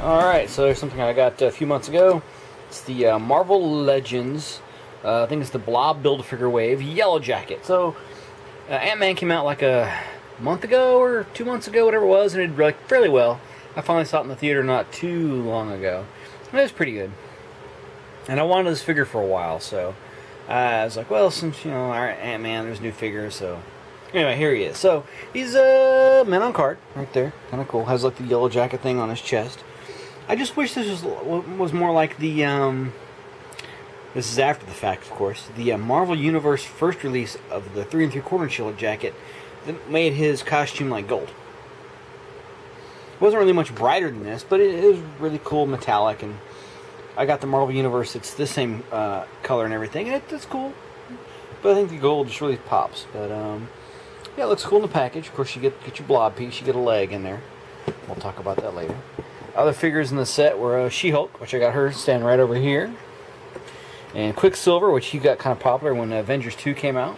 Alright, so there's something I got a few months ago. It's the Marvel Legends, I think it's the Blob Build-A-Figure Wave Yellowjacket. So, Ant-Man came out like a month ago or 2 months ago, whatever it was, and it did like fairly well. I finally saw it in the theater not too long ago. It was pretty good. And I wanted this figure for a while, so I was like, well, since, you know, alright, Ant-Man, there's new figures, so... Anyway, here he is. So, he's a man on card, right there. Kind of cool. Has like the Yellowjacket thing on his chest. I just wish this was more like the, this is after the fact, of course, the Marvel Universe first release of the 3 3/4" Yellowjacket that made his costume like gold. It wasn't really much brighter than this, but it was really cool, metallic, and I got the Marvel Universe. It's the same color and everything, and it's cool. But I think the gold just really pops. But yeah, it looks cool in the package. Of course, you get your blob piece, you get a leg in there. We'll talk about that later. Other figures in the set were She-Hulk, which I got her standing right over here, and Quicksilver, which he got kind of popular when Avengers 2 came out.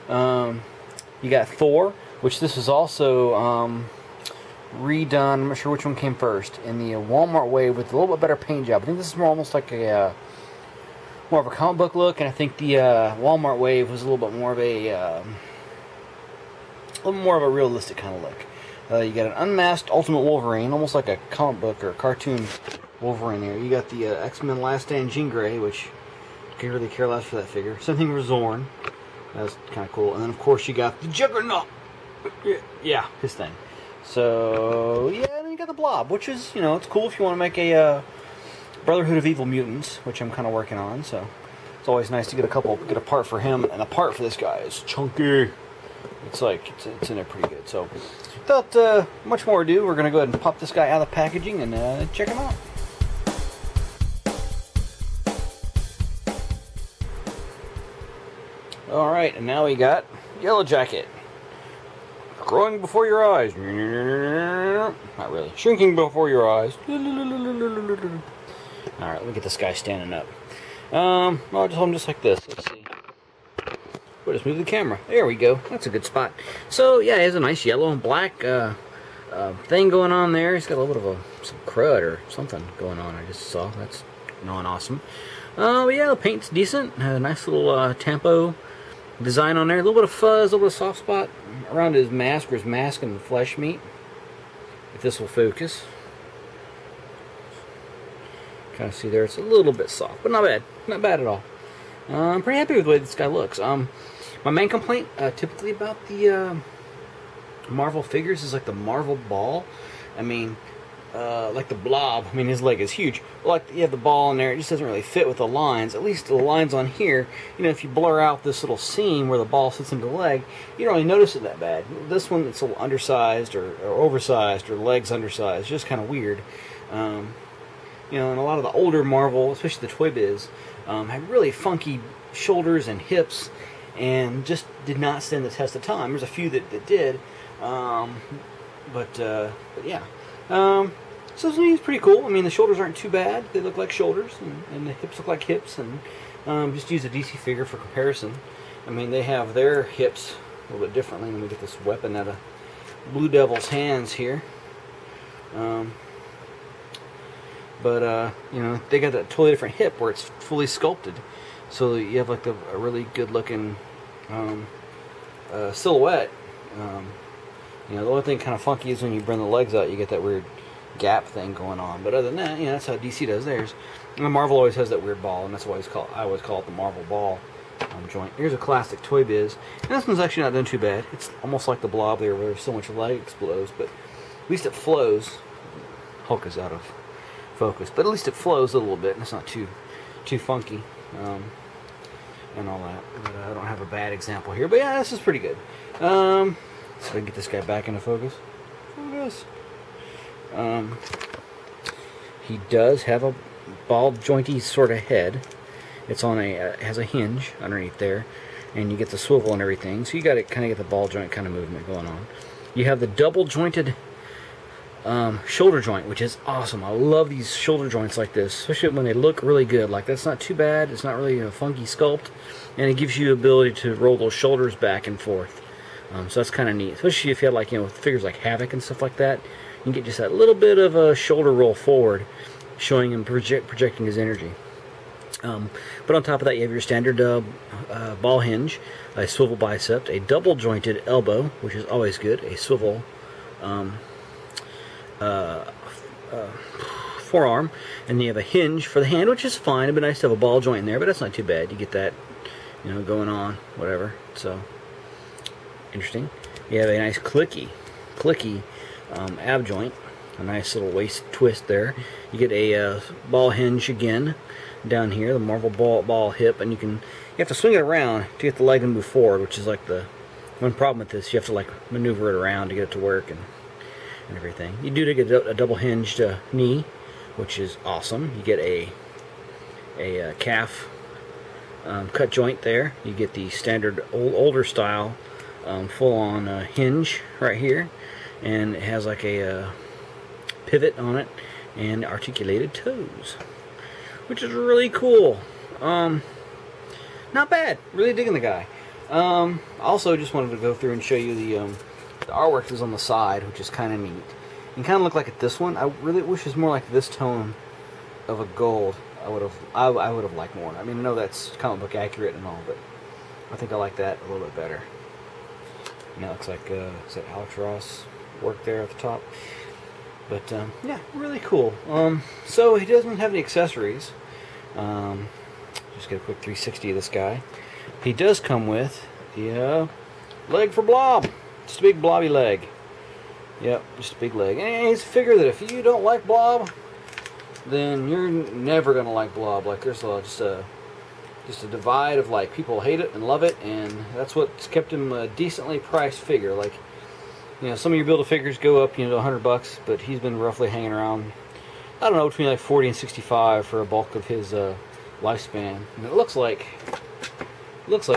You got Thor, which this was also redone. I'm not sure which one came first, in the Walmart wave with a little bit better paint job. I think this is more almost like a more of a comic book look, and I think the Walmart wave was a little bit more of a realistic kind of look. You got an unmasked Ultimate Wolverine, almost like a comic book or a cartoon Wolverine here. You got the X-Men Last Stand Jean Grey, which I can't really care less for that figure. Same thing with Zorn. That's kind of cool. And then, of course, you got the Juggernaut. Yeah, his thing. So, yeah, and then you got the Blob, which is, you know, it's cool if you want to make a Brotherhood of Evil Mutants, which I'm kind of working on. So, it's always nice to get a part for him, and a part for this guy is chunky. It's like, it's in there pretty good. So, without much more ado, we're going to go ahead and pop this guy out of the packaging and check him out. Alright, and now we got Yellowjacket. Growing before your eyes. Not really. Shrinking before your eyes. Alright, let me get this guy standing up. I'll just hold him just like this. Let's see. We'll just move the camera. There we go. That's a good spot. So, yeah, he has a nice yellow and black thing going on there. He's got a little bit of some crud or something going on. I just saw. That's not awesome. But yeah, the paint's decent. A nice little tampo design on there. A little bit of fuzz, a little bit of soft spot around his mask, where his mask and flesh meet. If this will focus. Kind of see there, it's a little bit soft, but not bad. Not bad at all. I'm pretty happy with the way this guy looks. My main complaint typically about the Marvel figures is like the Marvel ball. I mean, like the Blob, I mean, his leg is huge. Like, you have the ball in there, it just doesn't really fit with the lines. At least the lines on here, you know, if you blur out this little seam where the ball sits into the leg, you don't really notice it that bad. This one, it's a little undersized or oversized, or the leg's undersized. It's just kind of weird. You know, and a lot of the older Marvel, especially the Toy Biz, had really funky shoulders and hips, and just did not stand the test of time. There's a few that did, but yeah. So he's pretty cool. I mean, the shoulders aren't too bad. They look like shoulders, and the hips look like hips, and just use a DC figure for comparison. I mean, they have their hips a little bit differently. Let me get this weapon out of Blue Devil's hands here. But you know, they got that totally different hip where it's fully sculpted. So you have like a really good looking silhouette. You know, the only thing kind of funky is when you bring the legs out, you get that weird gap thing going on. But other than that, you know, that's how DC does theirs. And Marvel always has that weird ball, and that's why I always call it the Marvel ball joint. Here's a classic Toy Biz. And this one's actually not done too bad. It's almost like the Blob there, where there's so much light explodes, but at least it flows. Hulk is out of focus, but at least it flows a little bit, and it's not too funky, and all that. But I don't have a bad example here, but yeah, this is pretty good. So I can get this guy back into focus. He does have a ball jointy sort of head. It's on has a hinge underneath there, and you get the swivel and everything, so you got to kind of get the ball joint kind of movement going on. You have the double jointed shoulder joint, which is awesome. I love these shoulder joints like this, especially when they look really good. Like, that's not too bad. It's not really a funky sculpt, and it gives you the ability to roll those shoulders back and forth. So that's kind of neat, especially if you had, like, you know, figures like Havoc and stuff like that. can get just that little bit of a shoulder roll forward, showing him projecting his energy. But on top of that, you have your standard ball hinge, a swivel bicep, a double jointed elbow, which is always good, a swivel forearm, and you have a hinge for the hand, which is fine. It'd be nice to have a ball joint in there, but that's not too bad. You get that, you know, going on, whatever. So interesting. You have a nice clicky ab joint, a nice little waist twist there. You get a ball hinge again down here, the Marvel ball hip, and you have to swing it around to get the leg to move forward, which is like the one problem with this. You have to like maneuver it around to get it to work and everything. You do get a double hinged knee, which is awesome. You get a calf cut joint there. You get the standard older style full-on hinge right here, and it has like a pivot on it and articulated toes, which is really cool. Not bad. Really digging the guy. Also, just wanted to go through and show you the artwork is on the side, which is kind of neat. You kind of look like this one. I really wish it was more like this tone of a gold. I would have liked more. I mean, I know that's comic book accurate and all, but I think I like that a little bit better. And that looks like is that Alex Ross work there at the top. But yeah, really cool. So he doesn't have any accessories. Just get a quick 360 of this guy. He does come with the leg for Blob. Just a big blobby leg. Yep, just a big leg. And he's a figure that if you don't like Blob, then you're never gonna like Blob. Like there's just a divide of like people hate it and love it, and that's what's kept him a decently priced figure. Like, you know, some of your Build-A-Figures go up, you know, to $100, but he's been roughly hanging around, I don't know, between like 40 and 65 for a bulk of his lifespan. And it looks like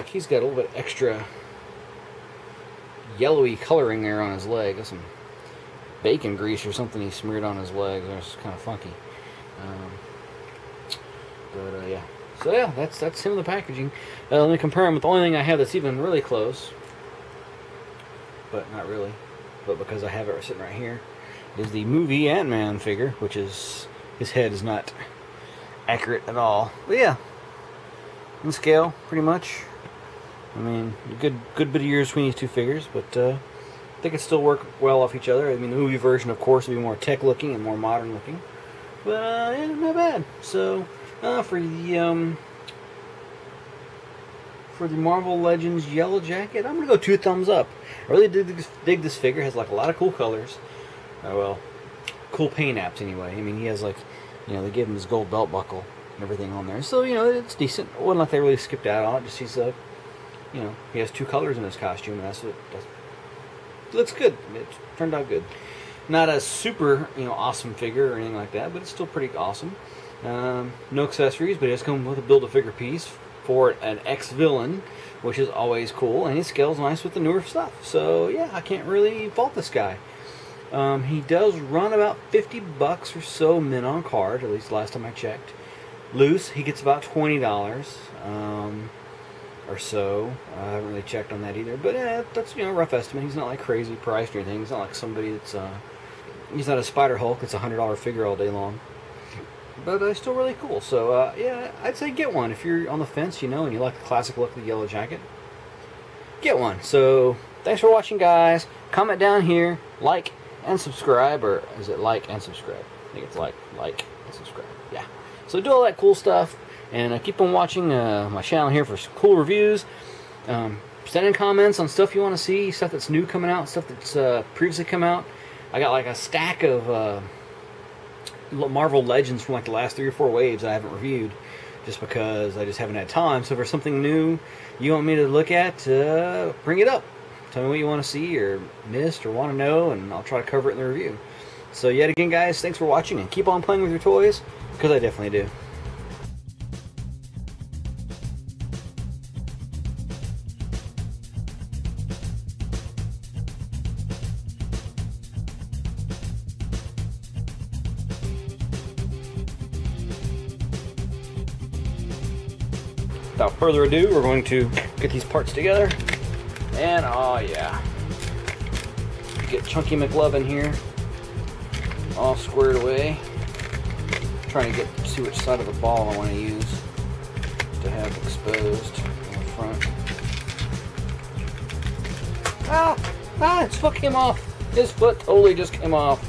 he's got a little bit extra yellowy coloring there on his leg. That's some bacon grease or something he smeared on his leg. It's kind of funky. Yeah. So yeah, that's him in the packaging. Let me compare him with the only thing I have that's even really close, but not really, but because I have it sitting right here, is the movie Ant-Man figure, which is, his head is not accurate at all. But yeah, in scale, pretty much. I mean, a good bit of years between these two figures, but I think it still work well off each other. I mean, the movie version, of course, will be more tech looking and more modern looking, but yeah, not bad. So for the Marvel Legends Yellowjacket, I'm gonna go 2 thumbs up. I really dig this figure. It has like a lot of cool colors. Well, cool paint apps anyway. I mean, he has like, you know, they gave him his gold belt buckle and everything on there, so you know it's decent. It wasn't like they really skipped out on it. Just he's you know, he has 2 colors in his costume, and it looks good. It turned out good. Not a super, you know, awesome figure or anything like that, but it's still pretty awesome. No accessories, but it does come with a Build-A-Figure piece for an ex-villain, which is always cool, and he scales nice with the newer stuff. So yeah, I can't really fault this guy. He does run about $50 or so mint on card, at least last time I checked. Loose, he gets about $20 or so. I haven't really checked on that either, but that's, you know, a rough estimate. He's not like crazy priced or anything. He's not like somebody that's he's not a Spider Hulk. It's a $100 figure all day long. But still really cool. So yeah, I'd say get one if you're on the fence, you know, and you like the classic look of the Yellowjacket. Get one. So thanks for watching, guys. Comment down here, like and subscribe, or is it like and subscribe? I think it's like and subscribe. Yeah. So do all that cool stuff, and keep on watching my channel here for some cool reviews. Send in comments on stuff you want to see, stuff that's new coming out, stuff that's previously come out. I got like a stack of Marvel Legends from like the last 3 or 4 waves I haven't reviewed, just because I just haven't had time. So if there's something new you want me to look at, bring it up. Tell me what you want to see or missed or want to know, and I'll try to cover it in the review. So yet again, guys, thanks for watching, and keep on playing with your toys, because I definitely do. Without further ado, we're going to get these parts together. And oh yeah, get Chunky McLovin here all squared away. Trying to get to see which side of the ball I want to use to have exposed in the front. Ah! His foot came off. His foot totally just came off.